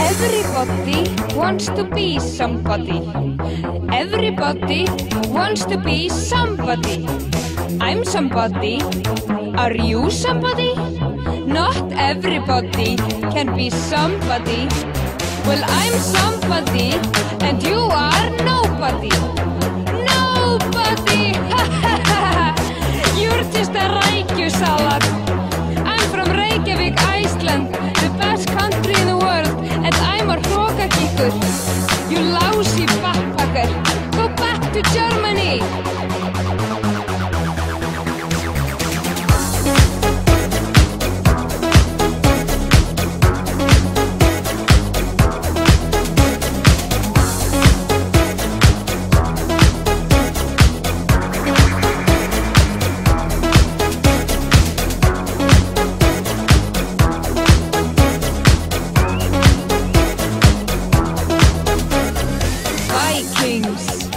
Everybody wants to be somebody. Everybody wants to be somebody. I'm somebody. Are you somebody? Not everybody can be somebody. Well, I'm somebody and you are nobody. Nobody! You're just a rækjusalad. I'm from Reykjavík, Iceland, the best country in the world, and I'm a hrokagikkur. You lousy backpacker. Go back to Germany! Vikings.